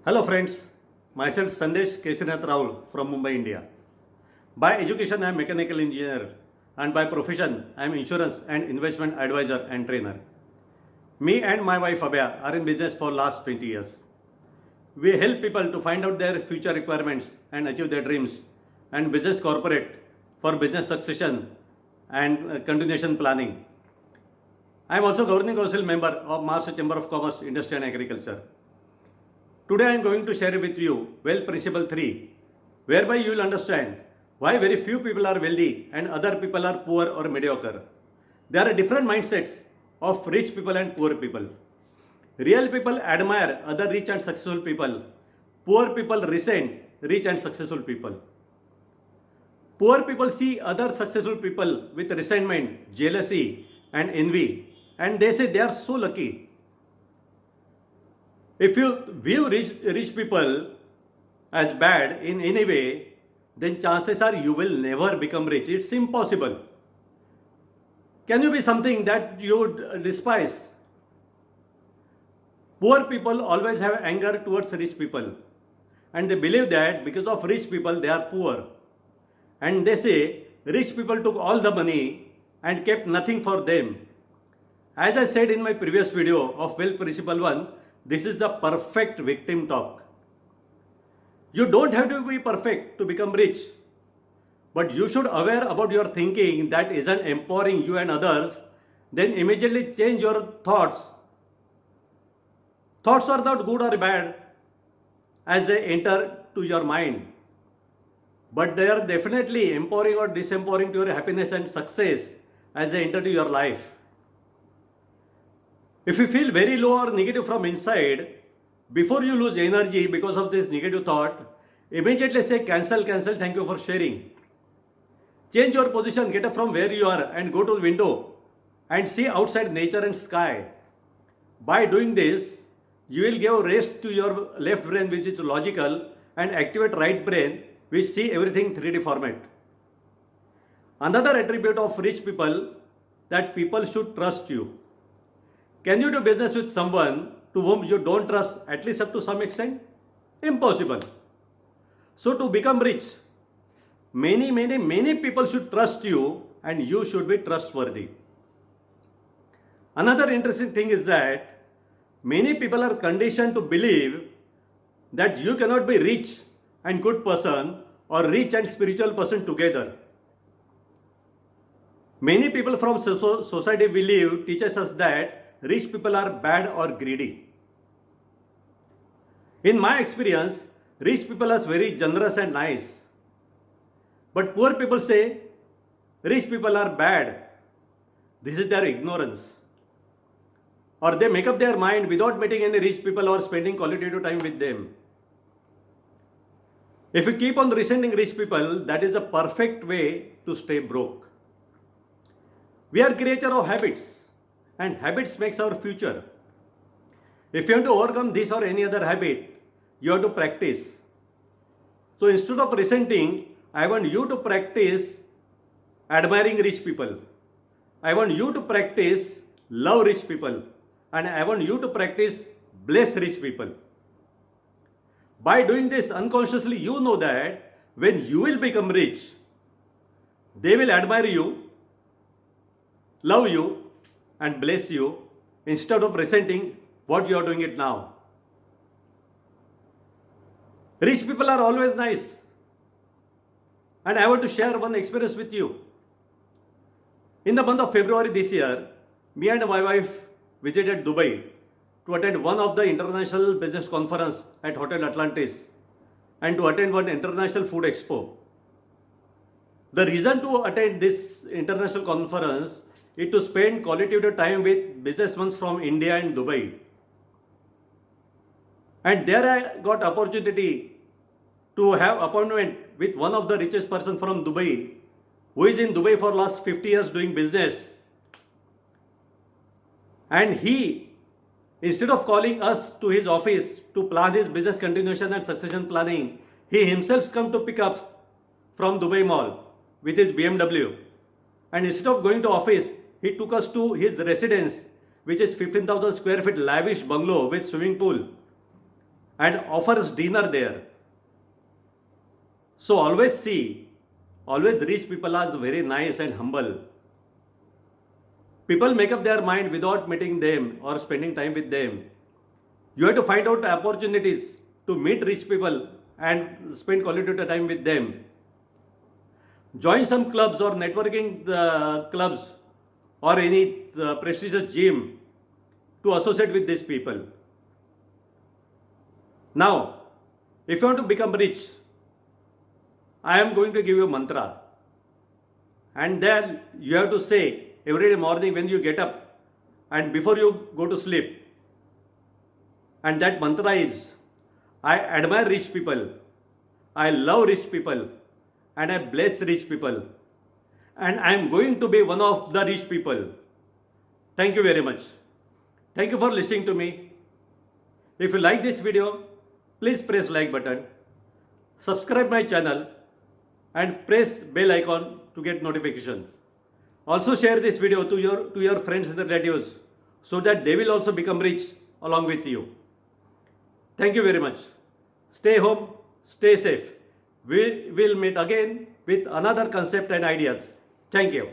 Hello friends, myself Sandesh Kesinath Rahul from Mumbai, India. By education I am mechanical engineer and by profession I am insurance and investment advisor and trainer. Me and my wife Abhya are in business for last 20 years. We help people to find out their future requirements and achieve their dreams and business corporate for business succession and continuation planning. I am also governing council member of Maharashtra Chamber of Commerce, Industry and Agriculture. Today I am going to share with you Wealth Principle 3, whereby you will understand why very few people are wealthy and other people are poor or mediocre. There are different mindsets of rich people and poor people. Real people admire other rich and successful people. Poor people resent rich and successful people. Poor people see other successful people with resentment, jealousy, and envy, and they say they are so lucky. If you view rich people as bad in any way, then chances are you will never become rich. It's impossible. Can you be something that you would despise? Poor people always have anger towards rich people, and they believe that because of rich people they are poor. And they say rich people took all the money and kept nothing for them. As I said in my previous video of Wealth Principle 1, this is the perfect victim talk. You don't have to be perfect to become rich, but you should aware about your thinking that isn't empowering you and others. Then immediately change your thoughts. Thoughts are not good or bad as they enter to your mind, but they are definitely empowering or disempowering to your happiness and success as they enter to your life. If you feel very low or negative from inside, before you lose energy because of this negative thought, immediately say cancel, thank you for sharing. Change your position, get up from where you are and go to the window and see outside nature and sky. By doing this, you will give rest to your left brain, which is logical, and activate right brain, which see everything 3D format. Another attribute of rich people, that people should trust you. Can you do business with someone to whom you don't trust, at least up to some extent? Impossible. So to become rich, many people should trust you and you should be trustworthy. Another interesting thing is that many people are conditioned to believe that you cannot be rich and good person or rich and spiritual person together. Many people from society believe, teaches us that rich people are bad or greedy. In my experience, rich people are very generous and nice. But poor people say rich people are bad. This is their ignorance. Or they make up their mind without meeting any rich people or spending quality time with them. If you keep on resenting rich people, that is a perfect way to stay broke. We are creature of habits, and habits makes our future. If you want to overcome this or any other habit, you have to practice. So instead of resenting, I want you to practice admiring rich people. I want you to practice love rich people. And I want you to practice bless rich people. By doing this unconsciously, you know that when you will become rich, they will admire you, love you, and bless you instead of resenting what you are doing it now. Rich people are always nice. And I want to share one experience with you. In the month of February this year, me and my wife visited Dubai to attend one of the international business conference at Hotel Atlantis and to attend one international food expo. The reason to attend this international conference is to spend quality time with businessmen from India and Dubai. And there I got opportunity to have appointment with one of the richest person from Dubai, who is in Dubai for last 50 years doing business. And he, instead of calling us to his office to plan his business continuation and succession planning, he himself come to pick up from Dubai Mall with his BMW. And instead of going to office, he took us to his residence, which is 15,000 square feet lavish bungalow with swimming pool. and offers dinner there. So always rich people are very nice and humble. People make up their mind without meeting them or spending time with them. You have to find out opportunities to meet rich people and spend quality time with them. Join some clubs or networking clubs or any prestigious gym to associate with these people. Now, if you want to become rich, I am going to give you a mantra. And then you have to say every day morning when you get up and before you go to sleep. And that mantra is, I admire rich people, I love rich people, and I bless rich people. And I am going to be one of the rich people. Thank you very much. Thank you for listening to me. If you like this video, please press like button, subscribe my channel, and press bell icon to get notification. Also share this video to your friends and relatives so that they will also become rich along with you. Thank you very much. Stay home, stay safe. We will meet again with another concept and ideas. Thank you.